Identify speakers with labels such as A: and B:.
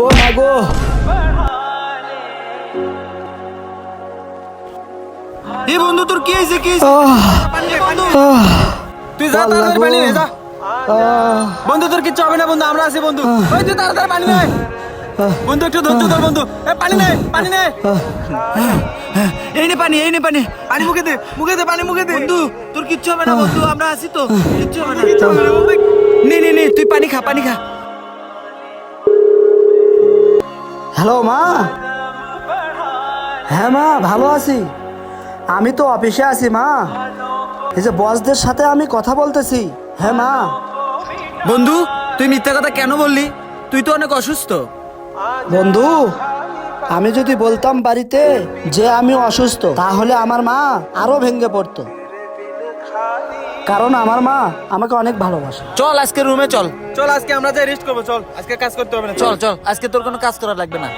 A: ও মা গো।
B: এ বন্ধু তোর কি হয়েছে কি বন্ধু তুই যা তাড়াতাড়ি পানি নে যা বন্ধু তোর কিচ্ছু হবে না বন্ধু আমরা আছি বন্ধু ওই তুই তাড়াতাড়ি পানি নে বন্ধু একটু ধৈর্য ধর বন্ধু এ পানি নে এই নে পানি পানি মুখে দে পানি মুখে দে বন্ধু তোর কিচ্ছু হবে না বন্ধু আমরা আছি তো কিচ্ছু হবে না নে তুই পানি খা
A: হ্যালো মা। হ্যাঁ মা ভালো আছি, আমি তো অফিসে আছি মা। এই যে বসদের সাথে আমি কথা বলতেছি। হ্যাঁ মা।
B: বন্ধু তুই মিথ্যা কথা কেন বললি? তুই তো অনেক অসুস্থ।
A: বন্ধু আমি যদি বলতাম বাড়িতে যে আমি অসুস্থ তাহলে আমার মা আরো ভেঙে পড়তো, কারণ আমার মা আমাকে অনেক ভালোবাসে।
B: চল আজকে রুমে চল আজকে আমরা যাই রেস্ট করবো। চল আজকে কাজ করতে হবে না। চল আজকে তোর কোনো কাজ করা লাগবে না।